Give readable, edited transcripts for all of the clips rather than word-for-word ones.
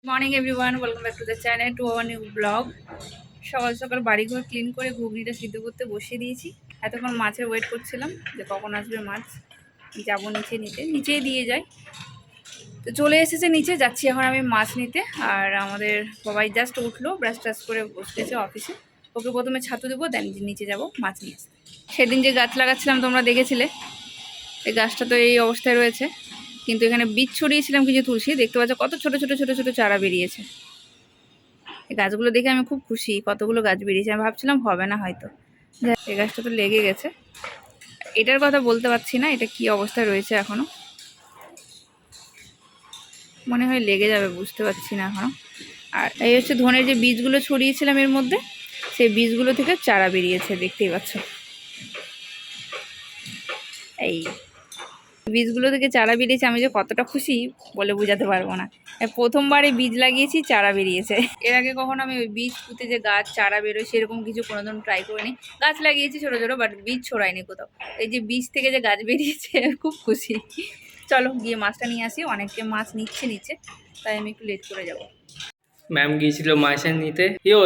Morning everyone, welcome back to the channel to our new blog. সকাল সকাল বাড়িঘর clean করে ঘুগনিটা সিদ্ধ করতে বসিয়ে দিয়েছি। এতক্ষণ মাছের ওয়েট করছিলাম যে কখন আসবে মাছ। যাবো নিচেই দিয়ে যাই। তো চলে এসেছে নিচে, যাচ্ছি এখন আমি মাছ নিতে। আর আমাদের বাবাই জাস্ট উঠলো, ব্রাশ ট্রাশ করে বসতেছে অফিসে। ওকে প্রথমে ছাতু দেবো, দেন নিচে যাব মাছ নিয়ে আসতে। সেদিন যে গাছ লাগাচ্ছিলাম তোমরা দেখেছিলে, এই গাছটা তো এই অবস্থায় রয়েছে, কিন্তু এখানে বীজ ছড়িয়েছিলাম কিছু তুলসী। দেখতে পাচ্ছ কত ছোট ছোট ছোট ছোট চারা বেরিয়েছে। এই গাছগুলো দেখে আমি খুব খুশি, কতগুলো গাছ বেরিয়েছে। আমি ভাবছিলাম হবে না হয়তো, এই গাছটা তো লেগে গেছে। এটার কথা বলতে পারছি না এটা কি অবস্থায় রয়েছে এখনো, মনে হয় লেগে যাবে, বুঝতে পারছি না এখনো। আর এই হচ্ছে ধনের যে বীজগুলো ছড়িয়েছিলাম এর মধ্যে, সেই বীজগুলো থেকে চারা বেরিয়েছে, দেখতেই পাচ্ছ। এই বীজগুলো থেকে চারা বেরিয়েছে, আমি যে কতটা খুশি বলে বোঝাতে পারবো না। প্রথমবারে বীজ লাগিয়েছি, চারা বেরিয়েছে। এর আগে কখনো আমি ওই বীজ পুঁতে যে গাছ চারা বেরোয় সেরকম কিছু কোনোদিন ট্রাই করিনি। গাছ লাগিয়েছি ছোটো ছোটো, বাট বীজ ছড়াইনি কোথাও। এই যে বীজ থেকে যে গাছ বেরিয়েছে খুব খুশি। চলো গিয়ে মাছটা নিয়ে আসি, অনেকে মাছ নিচ্ছে, তাই আমি একটু লেট করে যাবো। ম্যাম গিয়েছিল মাইসেন নিতে।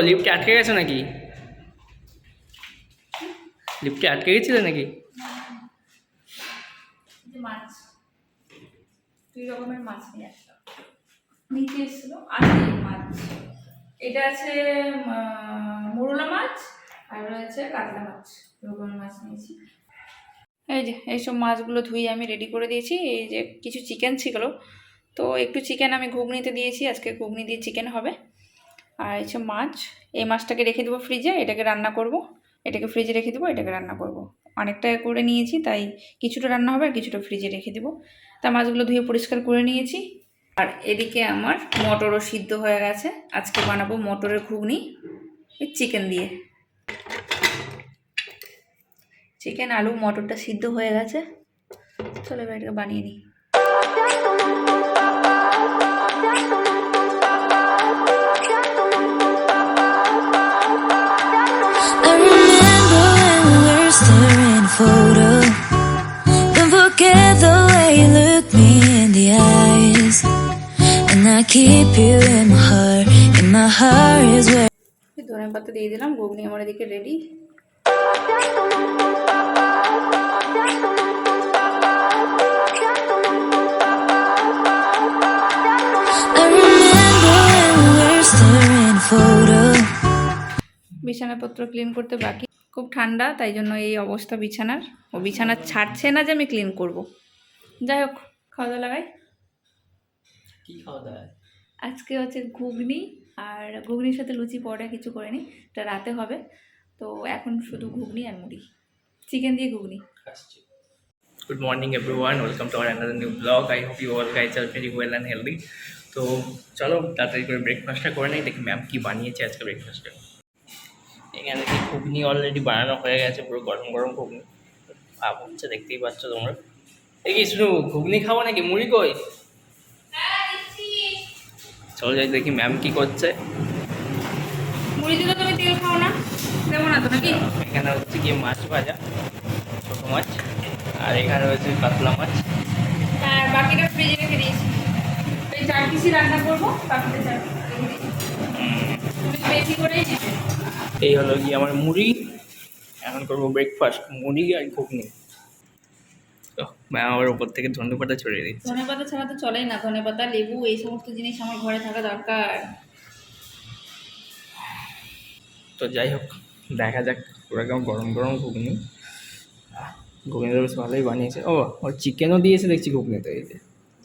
লিফটে আটকে গেছে নাকি? লিফটে আটকে গেছিল নাকি? মাছ, 2 রকমের মাছ নিয়ে আসলাম। নিচে এসেছিল আছে মাছ, এটা আছে মোরলা মাছ, আর রয়েছে কাতলা মাছ। রকমের মাছ নিয়েছি। এই যে এইসব মাছগুলো ধুয়ে আমি রেডি করে দিয়েছি। এই যে কিছু চিকেন ছিল, তো একটু চিকেন আমি ঘুগনিতে দিয়েছি, আজকে ঘুগনি দিয়ে চিকেন হবে। আর এই যে মাছ, এই মাছটাকে রেখে দেবো ফ্রিজে, এটাকে রান্না করব। এটাকে ফ্রিজে রেখে দেবো, এটাকে রান্না করব। অনেকটা করে নিয়েছি, তাই কিছুটা রান্না হবে আর কিছুটা ফ্রিজে রেখে দেবো। তা মাছগুলো ধুয়ে পরিষ্কার করে নিয়েছি। আর এদিকে আমার মটরও সিদ্ধ হয়ে গেছে। আজকে বানাবো মটরের ঘুগনি চিকেন দিয়ে। চিকেন আলু মটরটা সিদ্ধ হয়ে গেছে, চলো এবার এটাকে বানিয়ে নিই। Photo. Don't forget the way you look me in the eyes, and I keep you in my heart. In my heart is where. ধনে পাতা দিয়ে দিলাম, ঘুগনি আমার এদিকে ready. I remember when we were staring photo. বিছানাপত্র clean করতে বাকি, খুব ঠান্ডা, তাই জন্য এই অবস্থা বিছানার। ও বিছানা ছাড়ছে না যে আমি ক্লিন করব। যাই হোক, খাওয়া দাওয়া লাগাই। কি খাওয়া দাওয়া? আজকে হচ্ছে ঘুগনি, আর ঘুগনির সাথে লুচি পরোটা কিছু করিনি, এটা রাতে হবে। তো এখন শুধু ঘুগনি আর মুড়ি, চিকেন দিয়ে ঘুগনি। Good morning everyone, welcome to our another new vlog. I hope you all guys are very well and healthy. তো চলো তাড়াতাড়ি করে ব্রেকফাস্টটা করে নিই, দেখি ম্যাম কি বানিয়েছে আজকে ব্রেকফাস্টে। এখানে কি ঘুগনি অলরেডি বানানো হয়ে গেছে, পুরো গরম গরম ঘুগনি ভাব হচ্ছে, দেখতেই পাচ্ছ তোমরা। এই কি শুধু ঘুগনি খাবো নাকি, মুড়ি কই? চলো যাই দেখি ম্যাম কি করছে। মুড়ি দিলে তুমি তেল খাও না, দেবো না তো নাকি? এখানে হচ্ছে গিয়ে মাছ ভাজা, ছোটো মাছ, আর এখানে রয়েছে কাতলা মাছ। আর বাকিটা ফ্রিজে রেখে দিয়েছি। এই 4 পিসই রান্না করবো, বাকিটা 4 পিস রেখে দিয়েছি। তুমি বেশি করেই নেবে। এই হলো গিয়ে আমার মুড়ি, এখন করবো ব্রেকফাস্ট, মুড়ি আর ঘুগনি। তো ম্যাম আবার উপর থেকে ধনেপাতা ছড়িয়ে দিচ্ছে। ধনেপাতা ছাড়া তো চলেই না, ধনেপাতা লেবু এই সমস্ত জিনিস আমার ঘরে থাকা দরকার। তো যাই হোক, দেখা যাক পুরো একদম গরম গরম ঘুগনি। ঘুগনিটা বেশ ভালোই বানিয়েছে। ও চিকেনও দিয়েছে দেখছি ঘুগনিতে, এই যে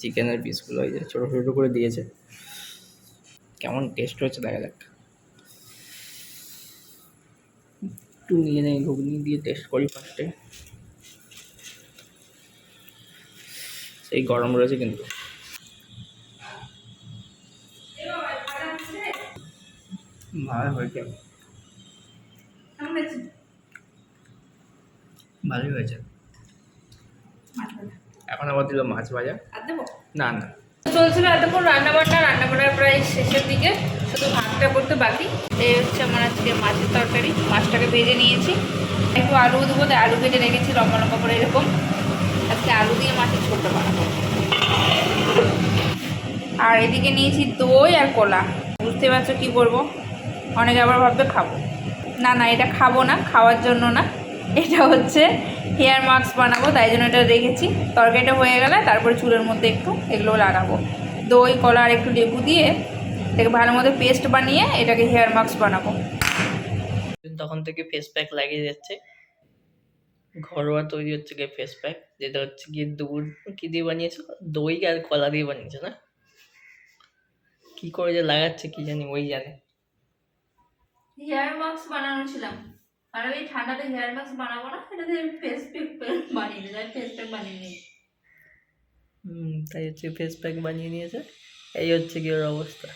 চিকেনের পিসগুলো এই যে ছোটো ছোটো করে দিয়েছে। কেমন টেস্ট হচ্ছে দেখা যাক। একটু নিয়ে নেই ঘুগনি দিয়ে টেস্ট করি ফার্স্টে। সেই গরম রয়েছে কিন্তু। ভালো হয়েছে, ভালোই হয়েছে। এখন আবার দিল মাছ ভাজা। আর দেবো না না, চলছিল এতক্ষণ রান্নাবান্নার প্রায় শেষের দিকে, শুধু ভাতটা করতে বাকি। এই হচ্ছে আমার আজকে মাছের তরকারি, মাছটাকে ভেজে নিয়েছি। একটু আলু দেবো, তাই আলু ভেজে রেখেছি লম্বা লম্বা করে এরকম। আজকে আলু দিয়ে মাছের ঝোলটা বানাবো। আর এদিকে নিয়েছি দই আর কলা। বুঝতে পারছো কি করবো, অনেকে আবার ভাববে খাবো। না না, এটা খাবো না, খাওয়ার জন্য না, এটা হচ্ছে হেয়ার মাস্ক বানাবো, তাই জন্য এটা রেখেছি। তরকারিটা হয়ে গেলে তারপরে চুলের মধ্যে একটু এগুলো লাগাবো। দই কলা আর একটু লেবু দিয়ে এটাকে ভালো মতো পেস্ট বানিয়ে এটাকে হেয়ার মাস্ক বানাবো। তখন থেকে ফেস প্যাক লাগিয়ে যাচ্ছে, ঘরোয়া তৈরি হচ্ছে গিয়ে ফেস প্যাক, যেটা হচ্ছে গিয়ে দুধ কি দিয়ে বানিয়েছো, দই আর কলা দিয়ে বানিয়েছো না? কি করে যে লাগাচ্ছে কি জানি, ওই জানে। হেয়ার মাস্ক বানানো ছিলাম, আর এই ঠান্ডাতে হেয়ার মাস্ক বানাবো না, এটা দিয়ে ফেস প্যাক বানিয়ে যায়, ফেস প্যাক বানিয়ে নিই। তাই হচ্ছে ফেস প্যাক বানিয়ে নিয়েছে, এই হচ্ছে কি ওর অবস্থা।